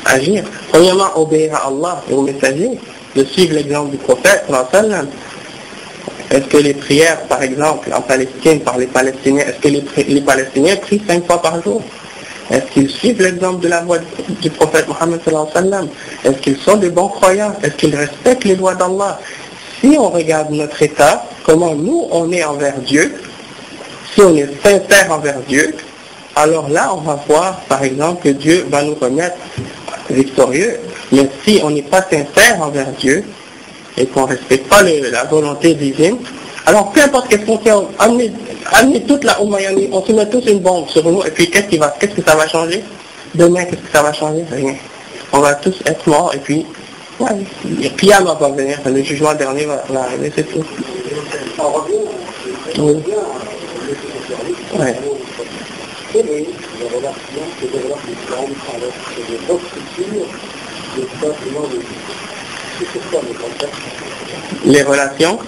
agir. Premièrement, obéir à Allah et aux messagers, de suivre l'exemple du prophète, sallallahu alayhi wa sallam. Est-ce que les prières, par exemple, en Palestine, par les Palestiniens, est-ce que les Palestiniens prient 5 fois par jour? Est-ce qu'ils suivent l'exemple de la voie du prophète Mohammed sallallahu alayhi wa sallam? Est-ce qu'ils sont des bons croyants? Est-ce qu'ils respectent les lois d'Allah? Si on regarde notre état, comment nous on est envers Dieu, si on est sincère envers Dieu, alors là on va voir par exemple que Dieu va nous remettre victorieux. Mais si on n'est pas sincère envers Dieu et qu'on ne respecte pas la volonté divine, alors peu importe qu'est-ce qu'on fait, amener toute la Oumma, on se met tous une bombe sur nous et puis qu'est-ce que ça va changer? Demain, qu'est-ce que ça va changer? Rien. On va tous être morts et puis le Qiyamah va venir, le jugement dernier va arriver, c'est tout. On revient, oui. Ouais. Quelle est la relation que développe l'islam avec les autres cultures, les relations?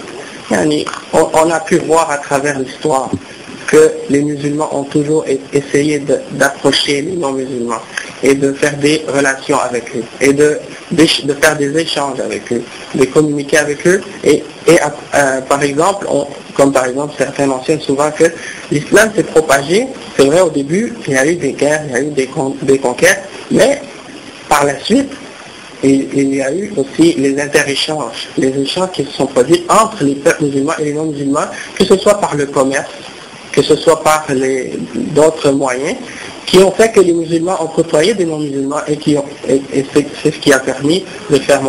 On a pu voir à travers l'histoire que les musulmans ont toujours essayé d'approcher les non-musulmans et de faire des relations avec eux et de faire des échanges avec eux, de communiquer avec eux par exemple, comme par exemple certains mentionnent souvent que l'islam s'est propagé, c'est vrai au début il y a eu des guerres, il y a eu des conquêtes, mais par la suite il y a eu aussi les interéchanges, les échanges qui se sont produits entre les peuples musulmans et les non-musulmans, que ce soit par le commerce, que ce soit par d'autres moyens, qui ont fait que les musulmans ont côtoyé des non-musulmans et c'est ce qui a permis de faire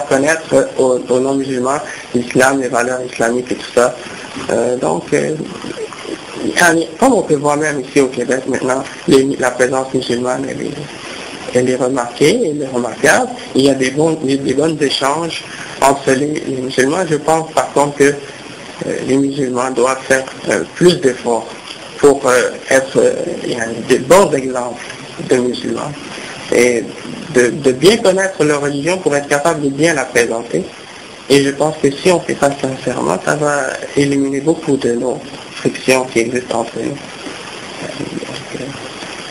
connaître aux non-musulmans l'islam, les valeurs islamiques et tout ça. Comme on peut voir même ici au Québec maintenant, la présence musulmane elle est remarquée, elle est remarquable. Il y a des bons échanges entre les musulmans. Je pense par contre que les musulmans doivent faire plus d'efforts pour être des bons exemples de musulmans et de bien connaître leur religion pour être capable de bien la présenter. Et je pense que si on fait ça sincèrement, ça va éliminer beaucoup de nos frictions qui existent entre nous.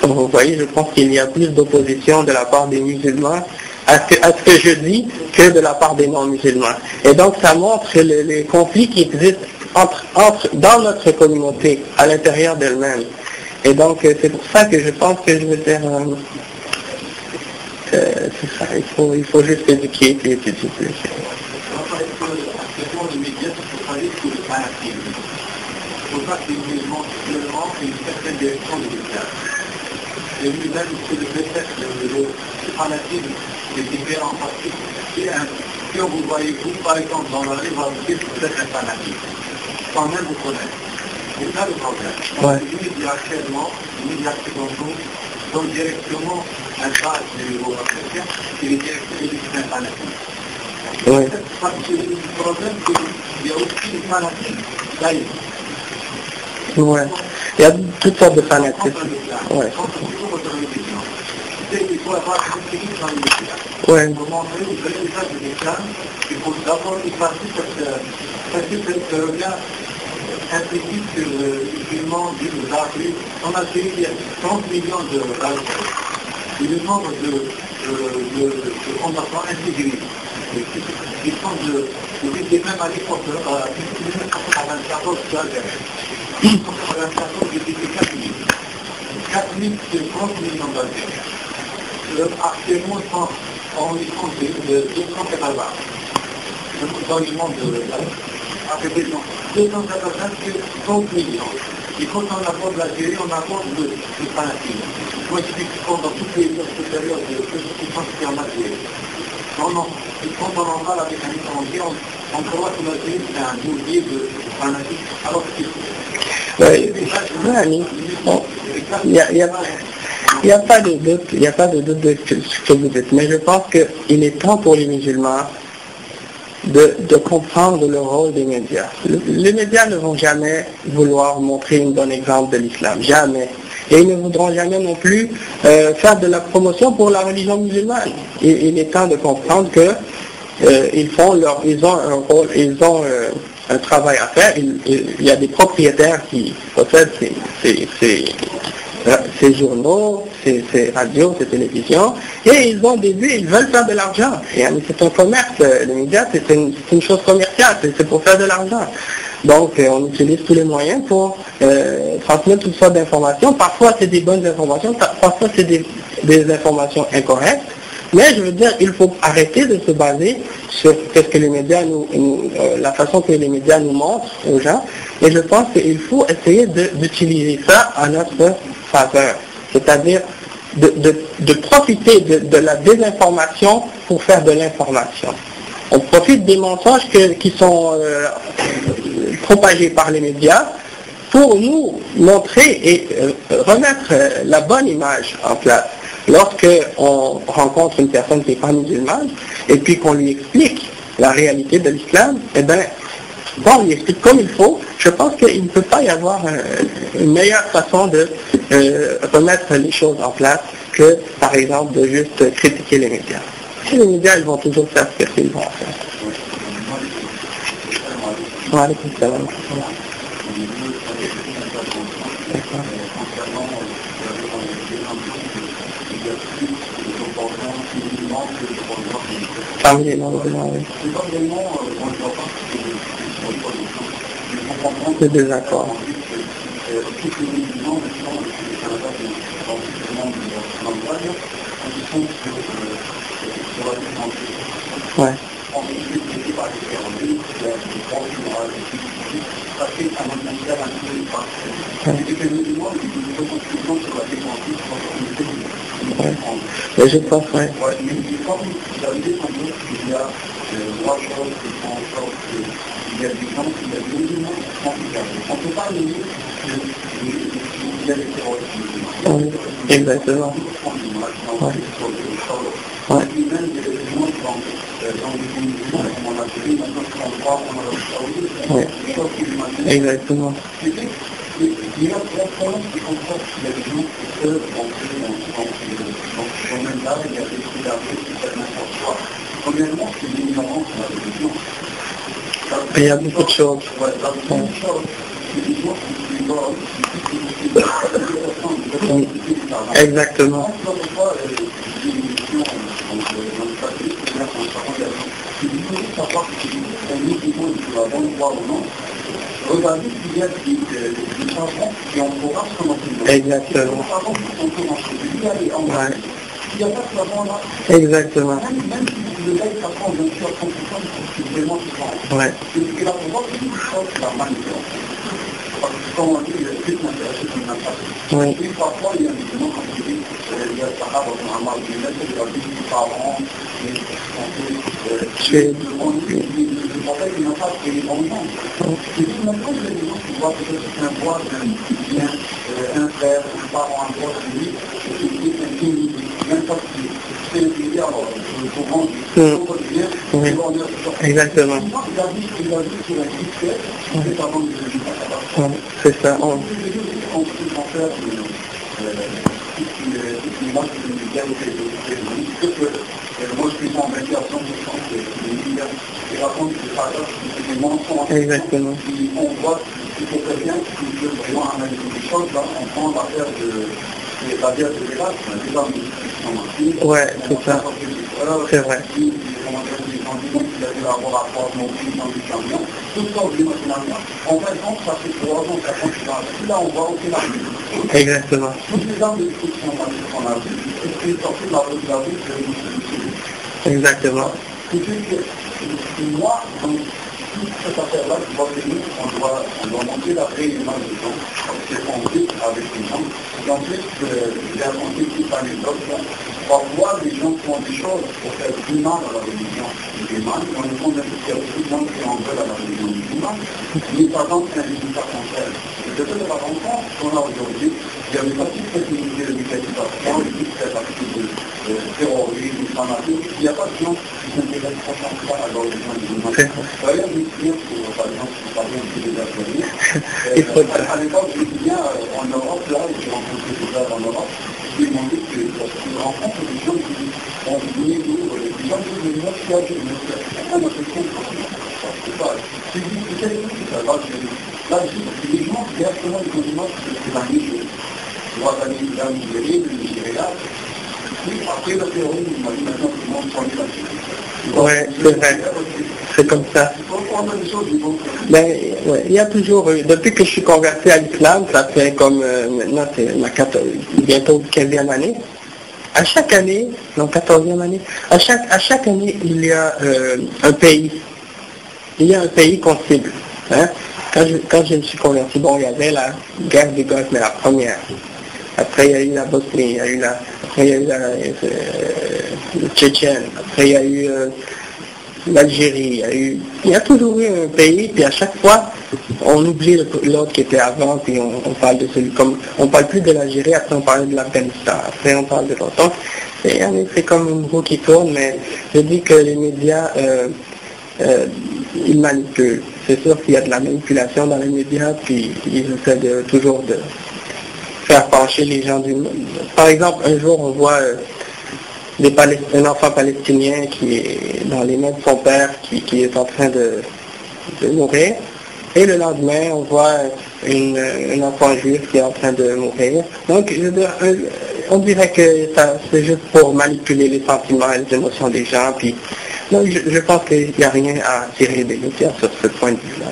Comme vous voyez, je pense qu'il y a plus d'opposition de la part des musulmans à ce que je dis que de la part des non-musulmans. Et donc ça montre les conflits qui existent dans notre communauté, à l'intérieur d'elle-même. Et donc c'est pour ça que je pense que je veux dire, c'est ça, il faut juste éduquer et étudier plus. Le musulman, c'est le fanatisme est différent parce que si on vous voyez, vous, par exemple, dans la rue, vous dites que vous êtes un fanatique, sans même vous connaître. C'est ça le problème. Ouais. Les médias actuellement, les médias occidentaux donnent directement un phase de niveau chrétien qui est directement un fanatique. Ouais. Parce que le problème, c'est qu'il y a aussi des fanatiques d'ailleurs. Ouais. Il y a toutes sortes de fanatisme. Ouais. Il faut avoir une technique dans l'islam. Ouais. Pour montrer le vrai visage de l'islam, il faut d'abord y passer cette regard implicite sur le musulman dit de l'Afrique. En Algérie, il y a 30 millions de d'Algériens. Et le nombre de combattants intégrés. Ils sont même à l'époque, en 1994, c'est Algérie. En 1994, ils étaient 4 000. 4 000, c'est 30 millions d'Algériens. Actuellement, ils sont en compte de 280. Dans le monde avec des gens. 280, c'est 30 millions. Et quand on aborde l'Algérie, on aborde le fanatisme. Moi, je dis que dans toutes les autres périodes de persécution, c'était en Algérie. Non. Et quand on en parle avec un étranger, on croit que l'Algérie, c'est un bourbier de fanatisme. Alors que il n'y a pas de doute de ce que vous dites, mais je pense qu'il est temps pour les musulmans de comprendre le rôle des médias. Les médias ne vont jamais vouloir montrer un bon exemple de l'islam, jamais. Et ils ne voudront jamais non plus faire de la promotion pour la religion musulmane. Il est temps de comprendre que ils ont un rôle, ils ont un travail à faire. Il y a des propriétaires qui possèdent ces journaux, ces radios, ces télévisions, et ils ont des buts, ils veulent faire de l'argent. C'est un commerce, les médias, c'est une chose commerciale, c'est pour faire de l'argent. Donc on utilise tous les moyens pour transmettre toutes sortes d'informations. Parfois c'est des bonnes informations, parfois c'est des informations incorrectes. Mais je veux dire, il faut arrêter de se baser sur ce que les médias la façon que les médias nous montrent aux gens. Et je pense qu'il faut essayer d'utiliser ça à notre faveur. C'est-à-dire de profiter de la désinformation pour faire de l'information. On profite des mensonges qui sont propagés par les médias pour nous montrer et remettre la bonne image en place. Lorsque on rencontre une personne qui n'est pas musulmane et puis qu'on lui explique la réalité de l'islam, eh bien, quand on lui explique comme il faut, je pense qu'il ne peut pas y avoir une meilleure façon de remettre les choses en place que, par exemple, de juste critiquer les médias. Et les médias, ils vont toujours faire ce qu'ils vont faire. Wa alaykum salam. Ah oui, non, c'est désaccord. Ouais. Mais je pense, ouais. Oui, exactement. Ouais. Ouais. Ouais. Exactement. Il y a plein de problèmes qui comportent la vision qui peuvent rentrer dans ce domaine-là, il y a des trucs d'arrêt qui peuvent n'importe quoi. Premièrement, c'est l'ignorance de la religion. Il y a beaucoup de choses. Ouais, la première chose, c'est l'ignorance qui exactement. Regardez qu'il y a des changements qui ont pour exactement. Ouais. Il n'y a pas de savant là. Exactement. Même si le gars il s'apprend bien sûr à 100%, c'est vraiment différent. Ouais. Et là, on voit que c'est chose qui la manipulation. Parce que comme on dit, il y a plus d'intérêt que l'impact. Oui. Et parfois, il y a des gens qui disent, il y a Sahaba, on a marre de mettre de la vie des parents, et on en fait, il n'a pas de dépendance. Et puis maintenant, il y a des gens qui voient peut-être qu'un voix un frère, un parent, un proche de lui, qui est un film, même pas qui fait un pays, alors le courant, exactement. Il a vu sur un site, c'est avant de le c'est ça. On peut en faire moi je suis en médiation de et raconte que c'est des mensonges. Exactement. On voit qu'il faut quelqu'un qui veut vraiment analyser les choses, là, on prend l'affaire de la guerre de l'Irak, ouais, c'est ça. C'est vrai. Là, on voit aucune arme. Exactement. Toutes les armes de destruction qu'on a vues, est-ce qu'il est sorti de la rue de exactement. Moi, dans toute cette affaire-là, je vois que nous, on doit monter la vraie image des gens, c'est qu'on vit avec les gens. Et ensuite, j'ai raconté toute anecdote. Parfois, les gens font des choses pour faire du mal à la religion musulmane. On est convaincu qu'il y a beaucoup de gens qui en veulent à la religion musulmane, mais ça donne un résultat contraire. Et de cette rencontre qu'on a aujourd'hui, il y avait pas toute cette unité de mécanisation, toute cette activité de terrorisme, fanatisme. Il n'y a pas de gens qui s'intéressent franchement à la religion musulmane. D'ailleurs, je me souviens, par exemple, je parlais un peu des Afghans. À l'époque, je me souviens, en Europe, là, j'ai rencontré des gens en Europe, je lui ai demandé que je rencontre des gens qui ont donné des gens qui ont moi, je suis âgé, mais c'est un question c'est pas. Je dis, c'est quelque chose qui va là, les gens, directement, ils ont dit, c'est la même chose. droit d'aller dans l'Algérie, le Nigeria. Oui, après la théorie, on m'a dit maintenant que tout le monde s'en est. Ouais, c'est vrai. C'est comme ça. On a des choses qui vont. Ben, ouais, il y a toujours eu, depuis que je suis converti à l'islam, ça fait comme, maintenant c'est ma bientôt 15e année. À chaque année, non 14e année, à chaque année, il y a un pays. Il y a un pays qu'on cible. Hein? Quand je me suis converti, bon, il y avait la guerre du Golfe, mais la première. Après, il y a eu la Bosnie, après, il y a eu le Tchétchène, après, il y a eu l'Algérie, il y a toujours eu un pays, puis à chaque fois, on oublie l'autre qui était avant, puis on parle de celui, comme, on parle plus de l'Algérie, après on parle de l'Afghanistan, après on parle de l'autre. Donc, c'est comme une roue qui tourne, mais je dis que les médias, ils manipulent. C'est sûr qu'il y a de la manipulation dans les médias, puis ils essaient toujours de faire pencher les gens du monde. Par exemple, un jour, on voit un enfant palestinien qui est dans les mains de son père, qui est en train de mourir, et le lendemain, on voit un enfant juif qui est en train de mourir. Donc, on dirait que c'est juste pour manipuler les sentiments et les émotions des gens, puis donc, je pense qu'il n'y a rien à tirer des médias sur ce point de vue-là.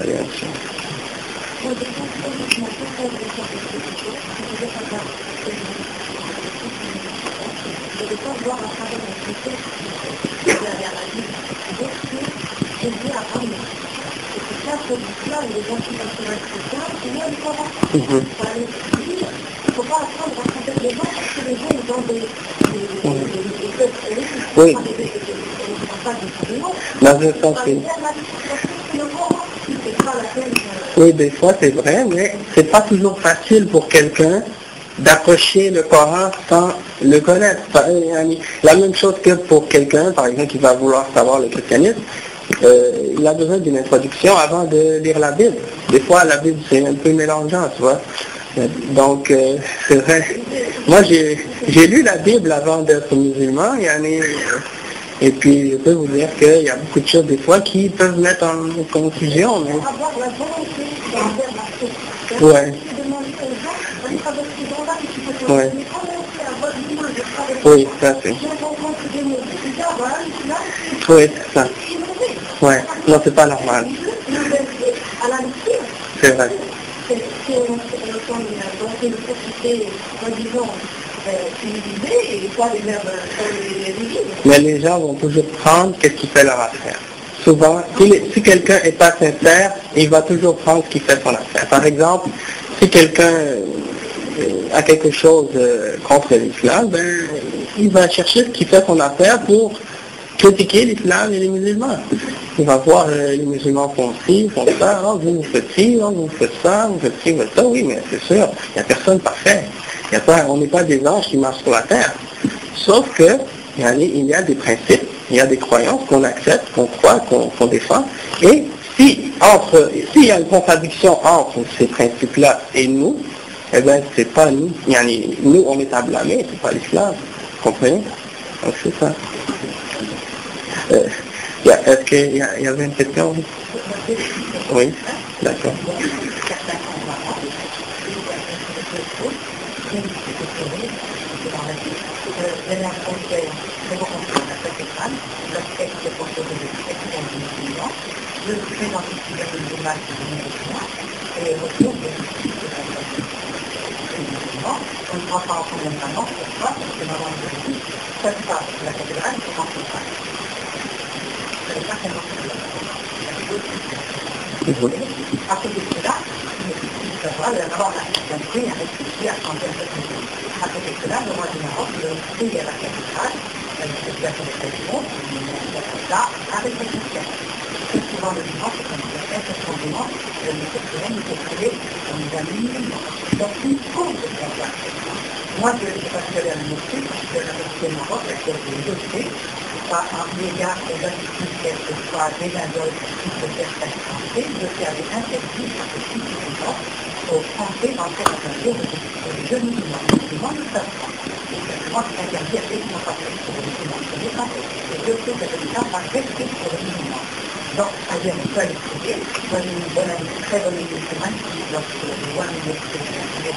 Oui. Dans un sens, oui, des fois c'est vrai, mais c'est pas toujours facile pour quelqu'un d'approcher le Coran sans le connaître. La même chose que pour quelqu'un, par exemple, qui va vouloir savoir le christianisme, il a besoin d'une introduction avant de lire la Bible. Des fois, la Bible, c'est un peu mélangeant, tu vois. Donc, c'est vrai. Moi, j'ai lu la Bible avant d'être musulman, et puis, je peux vous dire qu'il y a beaucoup de choses, des fois, qui peuvent mettre en confusion. Mais... Ouais. Ouais. Oui, ça c'est. Oui, c'est ça. Ouais. Non, c'est pas normal. C'est vrai. Mais les gens vont toujours prendre ce qui fait leur affaire. Souvent, si quelqu'un n'est pas sincère, il va toujours prendre ce qui fait son affaire. Par exemple, si quelqu'un a quelque chose contre l'islam, il va chercher ce qui fait son affaire pour critiquer l'islam et les musulmans. Il va voir les musulmans font ci, font ça, oh, vous faites ci, oh, vous faites ça, vous faites ci, vous faites ça, oui, mais c'est sûr, il n'y a personne parfait. On n'est pas des anges qui marchent sur la terre. Sauf que, il y a des principes, il y a des croyances qu'on accepte, qu'on croit, qu'on défend, et s'il y a une contradiction entre ces principes-là et nous, eh bien, c'est pas nous. Nous, on est à blâmer, c'est pas l'islam. Vous comprenez? Donc, c'est ça. Est-ce qu'il y avait une question? Oui, d'accord. On ne prend pas en compte maintenant, pourquoi? Parce que maman me dit, ça se passe, la cathédrale, c'est en campagne. C'est pas tellement à côté de cela, il faut avoir la capacité à réfléchir, à changer un peu de choses. À côté de cela, le roi du Maroc, il y a la cathédrale, la situation de cette monde, là, avec les chrétiens. Très souvent, le dimanche, c'est comme ça, effectivement, le chrétien, il faut trouver comme des amis, donc une cause de ça. Moi, je ne sais pas si elle a le mot-clé, parce que la société Maroc, elle fait des dossiers, pas en égard aux attitudes, quelles que soient des indoles, qui se certaines Français, le faire des interdits, parce que si c'est pas, aux Français d'entrer dans un lieu de jeunes musulmans. Les musulmans ne savent pas. Moi, c'est interdit à ceux qui n'ont pas fait pour les musulmans. Ce n'est pas fait. Et je sais que l'État va rester pour les musulmans. Donc, c'est-à-dire, on peut aller trouver, une bonne amie, très bonne amie musulmane, lorsque le roi nous dit que c'est un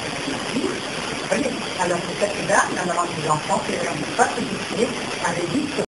voyez, Alors que cette dame, la maman des enfants, qui n'avait pas se avait dit